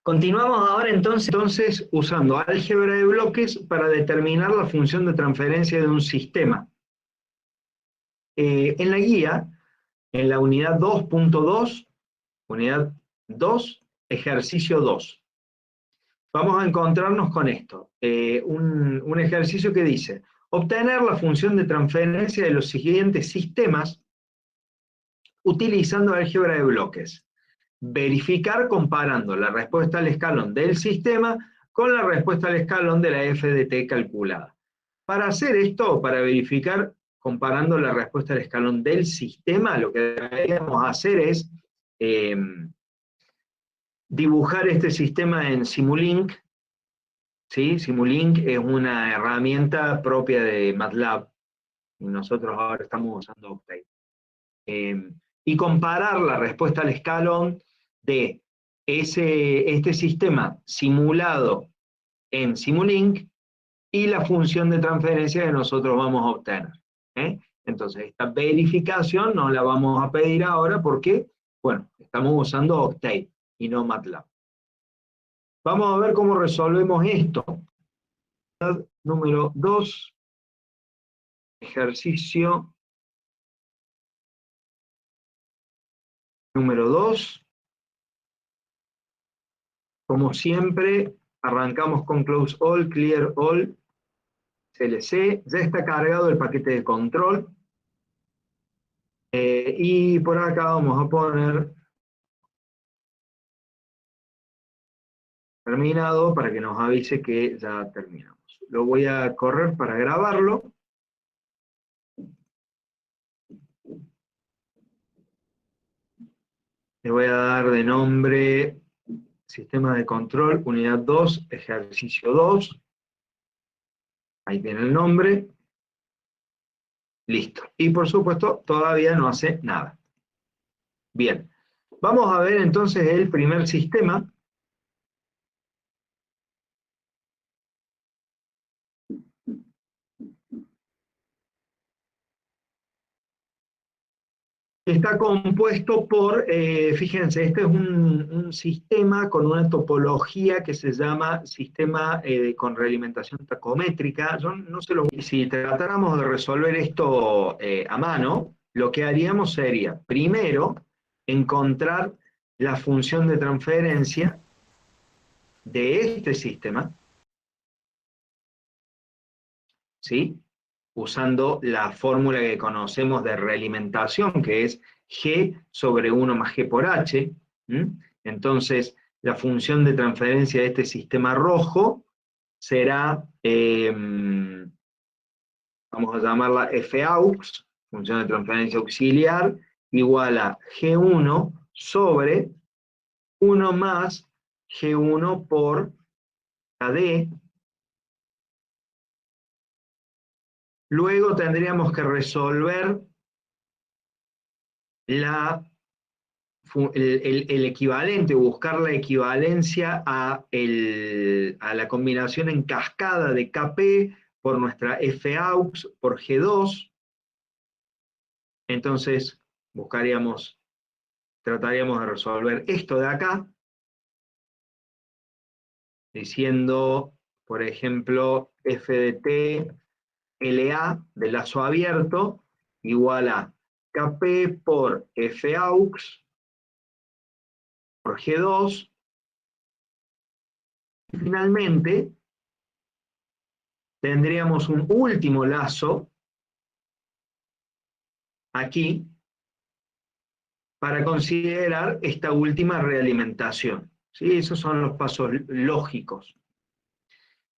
Continuamos ahora entonces usando álgebra de bloques para determinar la función de transferencia de un sistema. En la guía, en la unidad 2.2, unidad 2, ejercicio 2, vamos a encontrarnos con esto, un ejercicio que dice, obtener la función de transferencia de los siguientes sistemas utilizando álgebra de bloques. Verificar comparando la respuesta al escalón del sistema con la respuesta al escalón de la f de t calculada. Para hacer esto, para verificar comparando la respuesta al escalón del sistema, lo que deberíamos hacer es dibujar este sistema en Simulink. ¿Sí? Simulink es una herramienta propia de MATLAB, y nosotros ahora estamos usando Octave. Y comparar la respuesta al escalón de este sistema simulado en Simulink y la función de transferencia que nosotros vamos a obtener. Entonces, esta verificación no la vamos a pedir ahora porque, bueno, estamos usando Octave y no MATLAB. Vamos a ver cómo resolvemos esto. Número 2, ejercicio número 2. Como siempre, arrancamos con Close All, Clear All, CLC. Ya está cargado el paquete de control. Y por acá vamos a poner terminado para que nos avise que ya terminamos. Lo voy a correr para grabarlo. Le voy a dar de nombre Sistema de Control, Unidad 2, Ejercicio 2. Ahí tiene el nombre. Listo. Y por supuesto, todavía no hace nada. Bien. Vamos a ver entonces el primer sistema. Está compuesto por, fíjense, este es un sistema con una topología que se llama sistema con realimentación tacométrica. Yo no se lo... Si tratáramos de resolver esto a mano, lo que haríamos sería, primero, encontrar la función de transferencia de este sistema, ¿sí? Usando la fórmula que conocemos de realimentación, que es G sobre 1 más G por H. Entonces, la función de transferencia de este sistema rojo será, vamos a llamarla Faux, función de transferencia auxiliar, igual a G1 sobre 1 más G1 por KD. Luego tendríamos que resolver el equivalente, buscar la equivalencia a la combinación en cascada de Kp por nuestra Faux por G2. Entonces trataríamos de resolver esto de acá, diciendo, por ejemplo, f de t LA de lazo abierto igual a Kp por Faux por G2. Y finalmente, tendríamos un último lazo aquí para considerar esta última realimentación. ¿Sí? Esos son los pasos lógicos.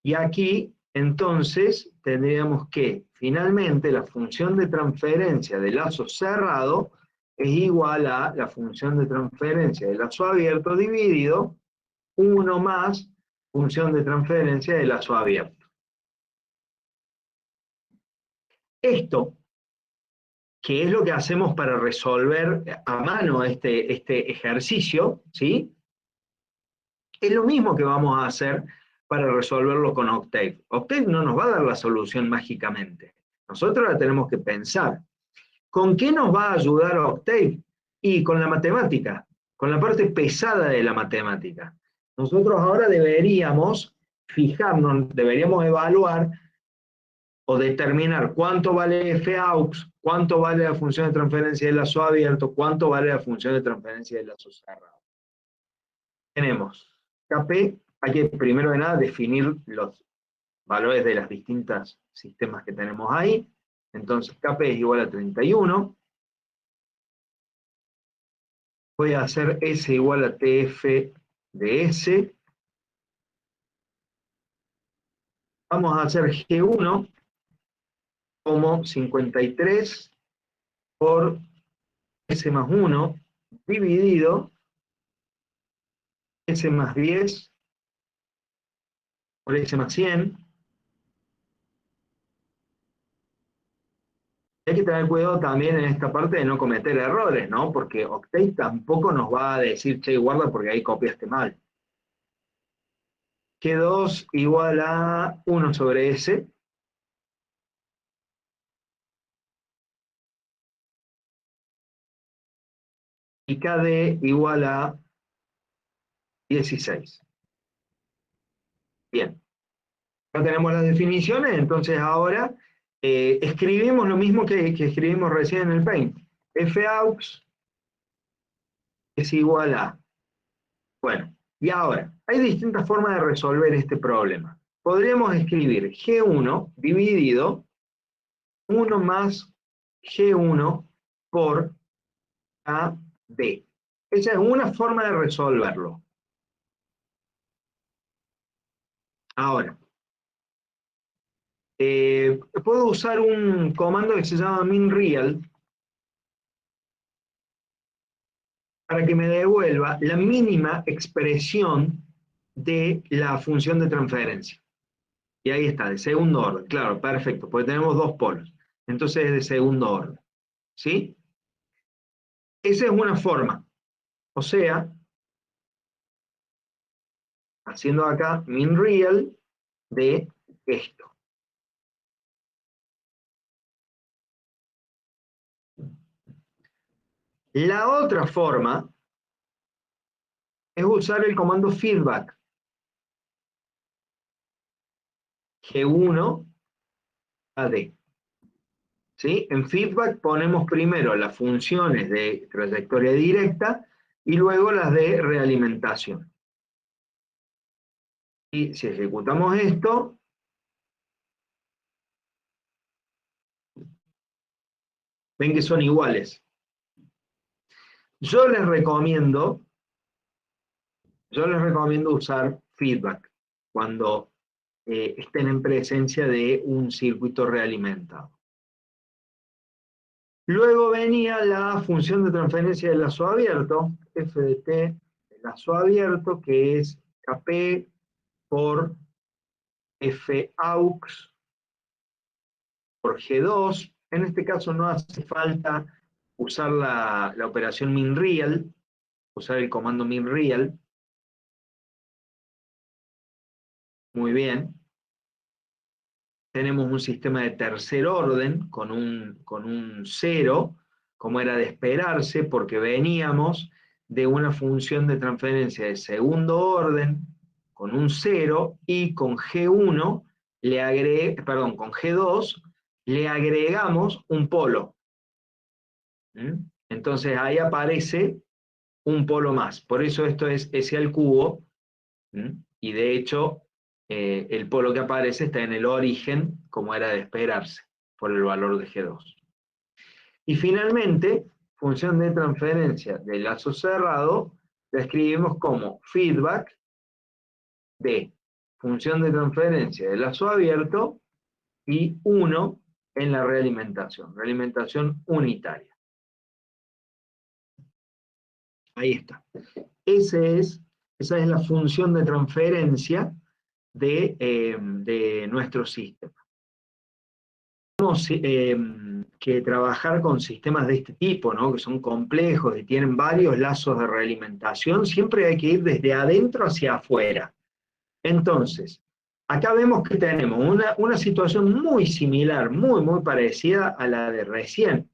Y aquí, entonces, tendríamos que, finalmente, la función de transferencia de lazo cerrado es igual a la función de transferencia de lazo abierto dividido 1 más función de transferencia de lazo abierto. Esto, que es lo que hacemos para resolver a mano este ejercicio, ¿sí? Es lo mismo que vamos a hacer para resolverlo con Octave. Octave no nos va a dar la solución mágicamente. Nosotros la tenemos que pensar. ¿Con qué nos va a ayudar Octave? Y con la matemática, con la parte pesada de la matemática. Nosotros ahora deberíamos fijarnos, deberíamos evaluar o determinar cuánto vale Faux, cuánto vale la función de transferencia de lazo abierto, cuánto vale la función de transferencia de lazo cerrado. Tenemos KP, hay que primero de nada definir los valores de los distintos sistemas que tenemos ahí. Entonces KP es igual a 31. Voy a hacer S igual a TF de S. Vamos a hacer G1 como 53 por S más 1 dividido S más 10 por S más 100. Hay que tener cuidado también en esta parte de no cometer errores, ¿no? Porque Octave tampoco nos va a decir, che, guarda porque ahí copiaste mal. G2 igual a 1 sobre S. Y KD igual a 16. Bien. Ya tenemos las definiciones, entonces ahora escribimos lo mismo que escribimos recién en el Paint. Faux es igual a... Bueno, y ahora, hay distintas formas de resolver este problema. Podríamos escribir G1 dividido 1 más G1 por KD. Esa es una forma de resolverlo. Ahora, puedo usar un comando que se llama minReal para que me devuelva la mínima expresión de la función de transferencia. Y ahí está, de segundo orden. Claro, perfecto, porque tenemos dos polos. Entonces es de segundo orden. ¿Sí? Esa es una forma. O sea, haciendo acá minReal de esto. La otra forma es usar el comando feedback. G1 AD. ¿Sí? En feedback ponemos primero las funciones de trayectoria directa y luego las de realimentación. Y si ejecutamos esto, ven que son iguales. Yo les recomiendo usar feedback cuando estén en presencia de un circuito realimentado. Luego venía la función de transferencia del lazo abierto, f de t del lazo abierto, que es kp por faux por G2. En este caso no hace falta usar la operación minReal, usar el comando minReal. Muy bien. Tenemos un sistema de tercer orden con un 0, como era de esperarse, porque veníamos de una función de transferencia de segundo orden con un 0 y con G1 con G2 le agregamos un polo. Entonces ahí aparece un polo más. Por eso esto es S al cubo, y de hecho el polo que aparece está en el origen, como era de esperarse, por el valor de G2. Y finalmente, función de transferencia de lazo cerrado, la escribimos como feedback de función de transferencia de lazo abierto y 1 en la realimentación unitaria. Ahí está. Esa es la función de transferencia de nuestro sistema. Tenemos que trabajar con sistemas de este tipo, ¿no? Que son complejos y tienen varios lazos de realimentación. Siempre hay que ir desde adentro hacia afuera. Entonces, acá vemos que tenemos una situación muy similar, muy parecida a la de recién,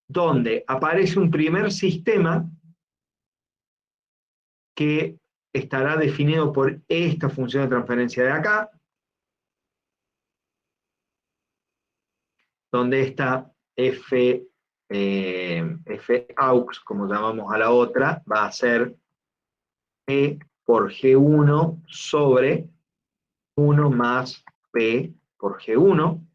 donde aparece un primer sistema que estará definido por esta función de transferencia de acá, donde esta f aux, como llamamos a la otra, va a ser P por G1 sobre 1 más P por G1.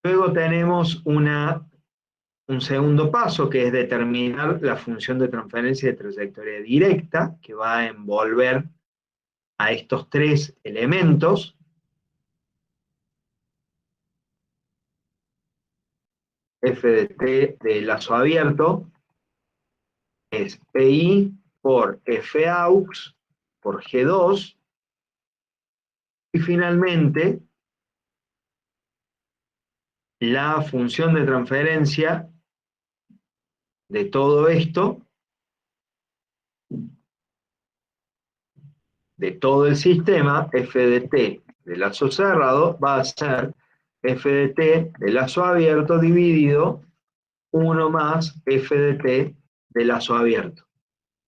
Luego tenemos un segundo paso, que es determinar la función de transferencia de trayectoria directa, que va a envolver a estos tres elementos. F de t de lazo abierto es PI por Faux por G2, y finalmente la función de transferencia de todo esto, de todo el sistema, F de t de lazo cerrado, va a ser F de t de lazo abierto dividido 1 más F de t de lazo abierto.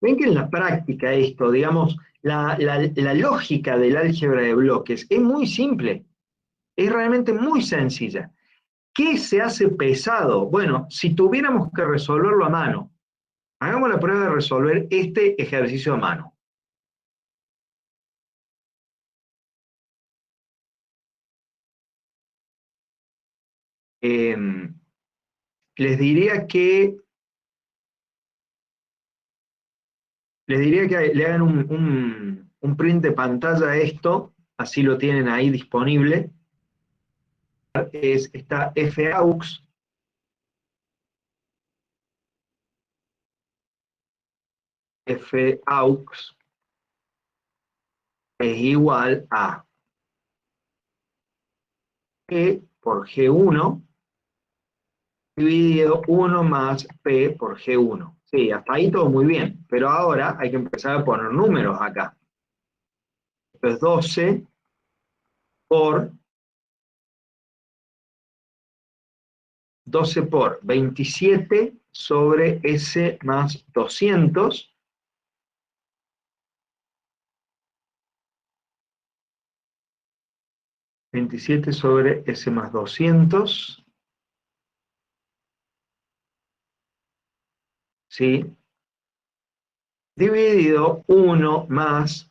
Ven que en la práctica esto, digamos, la lógica del álgebra de bloques es muy simple, es realmente muy sencilla. ¿Qué se hace pesado? Bueno, si tuviéramos que resolverlo a mano, hagamos la prueba de resolver este ejercicio a mano. Les diría que le hagan un print de pantalla a esto, así lo tienen ahí disponible. Está Faux, Faux es igual a P por G1 dividido 1 más P por G1. Sí, hasta ahí todo muy bien, pero ahora hay que empezar a poner números acá. Esto es 12 por 27 sobre S más 200. ¿27 sobre S más 200? ¿Sí? Dividido 1 más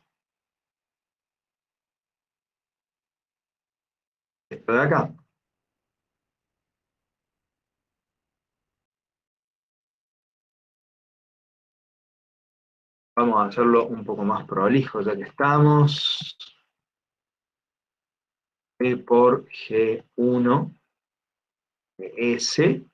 esto de acá. Vamos a hacerlo un poco más prolijo, ya que estamos. P por G1 de S.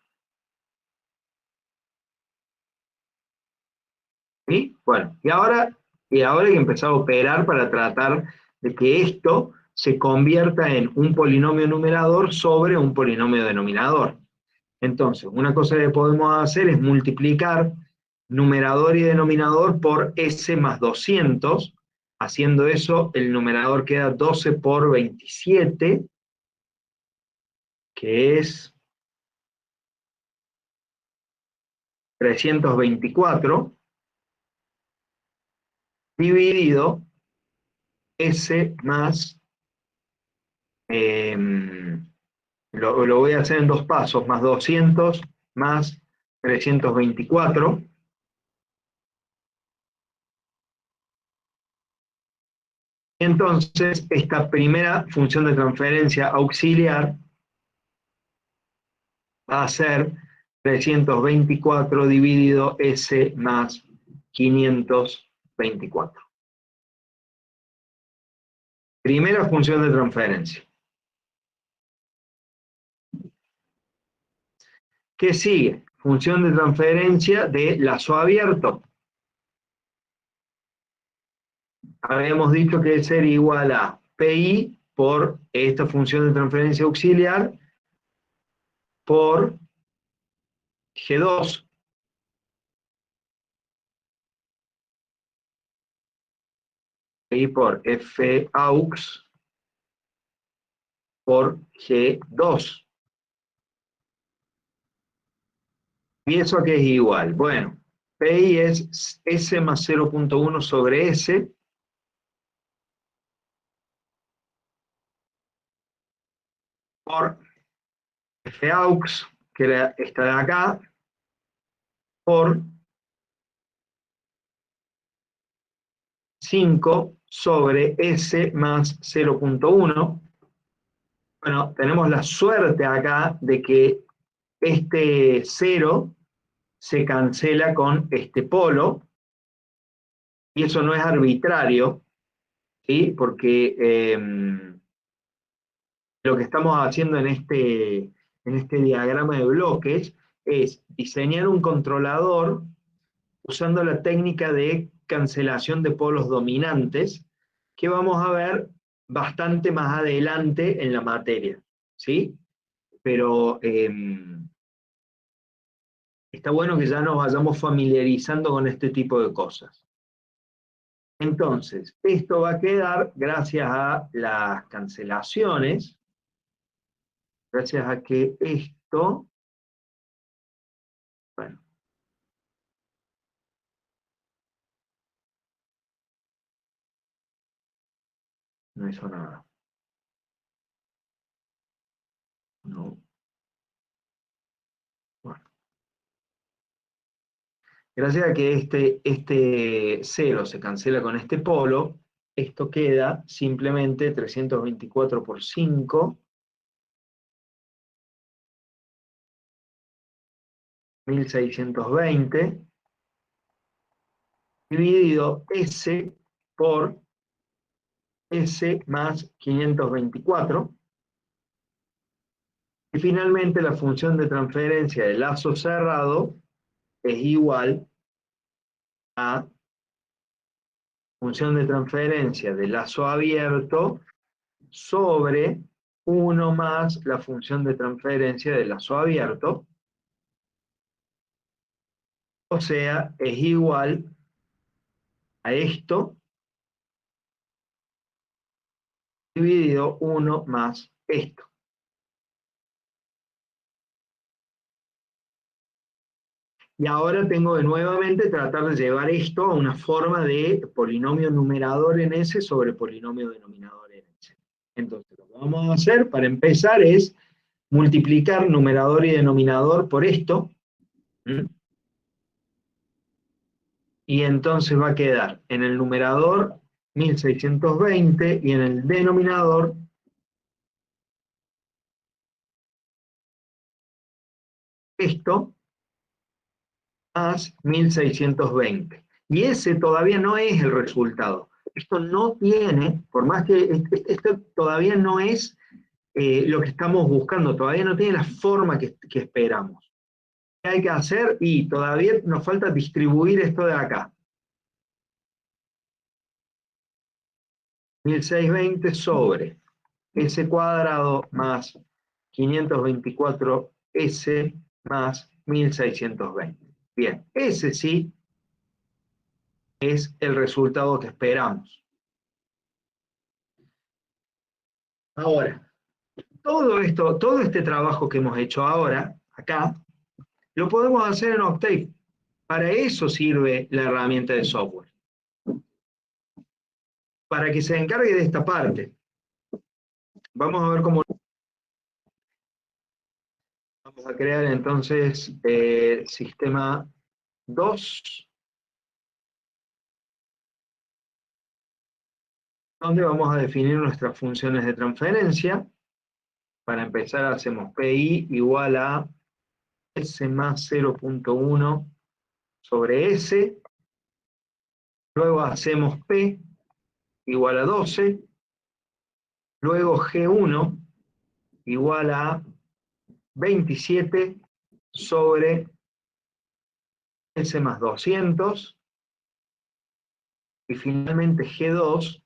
¿Sí? Bueno, y ahora hay que empezar a operar para tratar de que esto se convierta en un polinomio numerador sobre un polinomio denominador. Entonces, una cosa que podemos hacer es multiplicar numerador y denominador por S más 200. Haciendo eso, el numerador queda 12 por 27, que es 324, dividido S más, lo voy a hacer en dos pasos, más 200 más 324. Entonces, esta primera función de transferencia auxiliar va a ser 324 dividido S más 524. Primera función de transferencia. ¿Qué sigue? Función de transferencia de lazo abierto. Habíamos dicho que sería igual a PI por esta función de transferencia auxiliar por G2. PI por Faux por G2. ¿Y eso qué es igual? Bueno, PI es S más 0.1 sobre S por Faux, que era esta de acá, por 5 sobre S más 0.1. Bueno, tenemos la suerte acá de que este 0 se cancela con este polo, y eso no es arbitrario, ¿sí? Porque lo que estamos haciendo en este diagrama de bloques es diseñar un controlador usando la técnica de cancelación de polos dominantes, que vamos a ver bastante más adelante en la materia, ¿sí? Pero está bueno que ya nos vayamos familiarizando con este tipo de cosas. Entonces, esto va a quedar gracias a las cancelaciones, gracias a que esto, bueno, no hizo nada. No. Bueno. Gracias a que este 0 se cancela con este polo, esto queda simplemente 324 por 5, 1620, dividido S por S más 524. Y finalmente la función de transferencia de lazo cerrado es igual a función de transferencia de lazo abierto sobre 1 más la función de transferencia de lazo abierto, o sea, es igual a esto dividido 1 más esto. Y ahora tengo que nuevamente tratar de llevar esto a una forma de polinomio numerador en S sobre polinomio denominador en S. Entonces, lo que vamos a hacer para empezar es multiplicar numerador y denominador por esto. Y entonces va a quedar en el numerador 1620 y en el denominador esto más 1620. Y ese todavía no es el resultado. Esto no tiene, por más que esto todavía no es lo que estamos buscando, todavía no tiene la forma que esperamos. ¿Qué hay que hacer? Y todavía nos falta distribuir esto de acá. 1620 sobre S cuadrado más 524S más 1620. Bien, ese sí es el resultado que esperamos. Ahora, todo esto, todo este trabajo que hemos hecho ahora, acá, lo podemos hacer en Octave. Para eso sirve la herramienta de software. Para que se encargue de esta parte. Vamos a ver cómo. Vamos a crear entonces sistema 2, donde vamos a definir nuestras funciones de transferencia. Para empezar hacemos PI igual a S más 0.1 sobre S. Luego hacemos P igual a 12. Luego G1 igual a 27 sobre S más 200. Y finalmente G2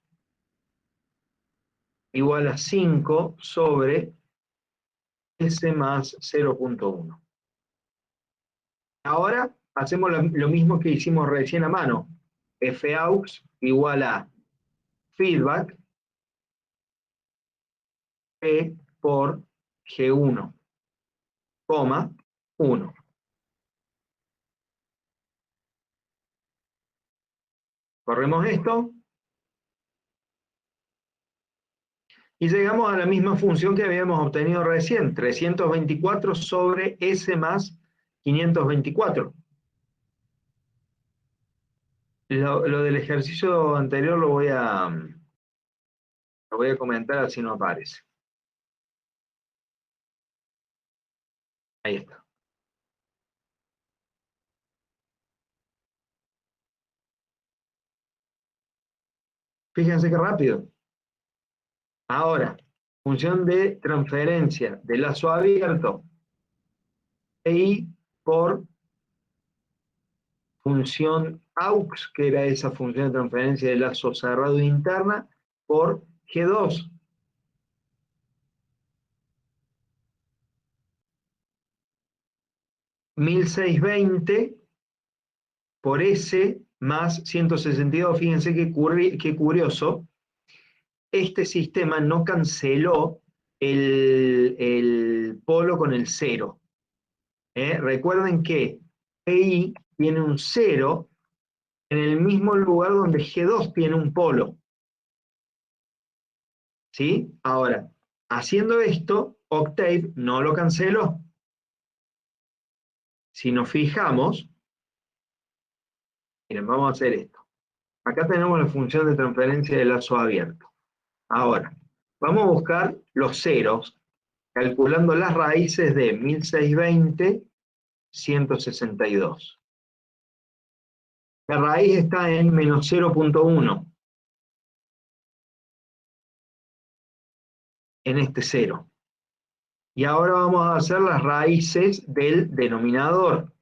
igual a 5 sobre S más 0.1. Ahora hacemos lo mismo que hicimos recién a mano. Faux igual a feedback P por G1, 1. Corremos esto. Y llegamos a la misma función que habíamos obtenido recién, 324 sobre S más 524. Lo del ejercicio anterior lo voy a comentar así no aparece. Ahí está. Fíjense qué rápido. Ahora, función de transferencia de lazo abierto. EI por función AUX, que era esa función de transferencia de lazo cerrado interna, por G2. $1620 por S más 162. Fíjense qué curioso. Este sistema no canceló el polo con el 0. Recuerden que PI tiene un 0 en el mismo lugar donde G2 tiene un polo. ¿Sí? Ahora, haciendo esto, Octave no lo canceló. Si nos fijamos, miren, vamos a hacer esto. Acá tenemos la función de transferencia de lazo abierto. Ahora, vamos a buscar los ceros, calculando las raíces de 1620, 162. La raíz está en menos 0.1, en este 0. Y ahora vamos a hacer las raíces del denominador.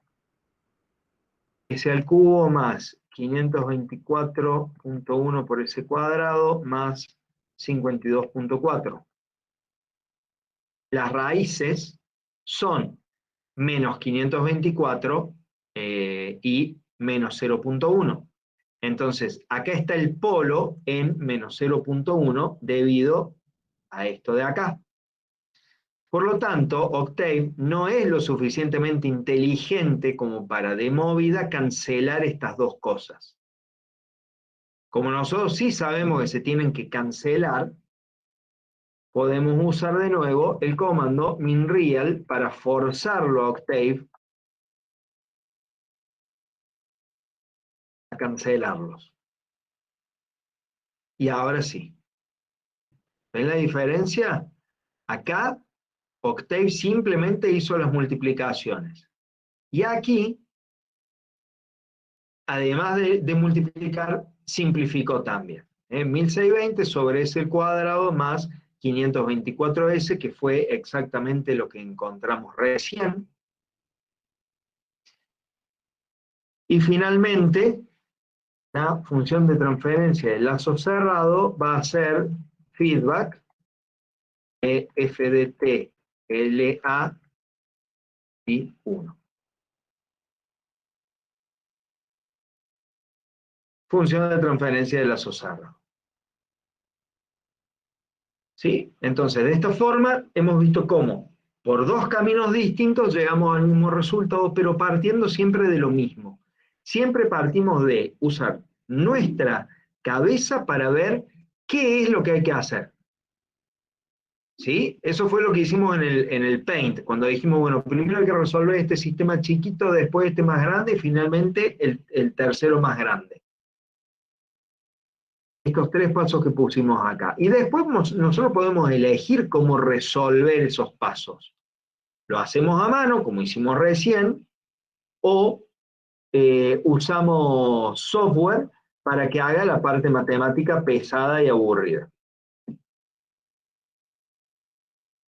S al cubo más 524.1 por S cuadrado más 52.4. Las raíces son menos 524 y menos 0.1. Entonces, acá está el polo en menos 0.1 debido a esto de acá. Por lo tanto, Octave no es lo suficientemente inteligente como para de movida cancelar estas dos cosas. Como nosotros sí sabemos que se tienen que cancelar, podemos usar de nuevo el comando minreal para forzarlo a Octave a cancelarlos. Y ahora sí. ¿Ven la diferencia? Acá Octave simplemente hizo las multiplicaciones. Y aquí, además de multiplicar, simplificó también. 1620 sobre S al cuadrado más 524S, que fue exactamente lo que encontramos recién. Y finalmente, la función de transferencia del lazo cerrado va a ser feedback f de t LA y 1. Función de transferencia de lazo cerrado. ¿Sí? Entonces, de esta forma, hemos visto cómo por dos caminos distintos llegamos al mismo resultado, pero partiendo siempre de lo mismo. Siempre partimos de usar nuestra cabeza para ver qué es lo que hay que hacer. ¿Sí? Eso fue lo que hicimos en el Paint, cuando dijimos, bueno, primero hay que resolver este sistema chiquito, después este más grande, y finalmente el tercero más grande. Estos tres pasos que pusimos acá. Y después nosotros podemos elegir cómo resolver esos pasos. Lo hacemos a mano, como hicimos recién, o usamos software para que haga la parte matemática pesada y aburrida.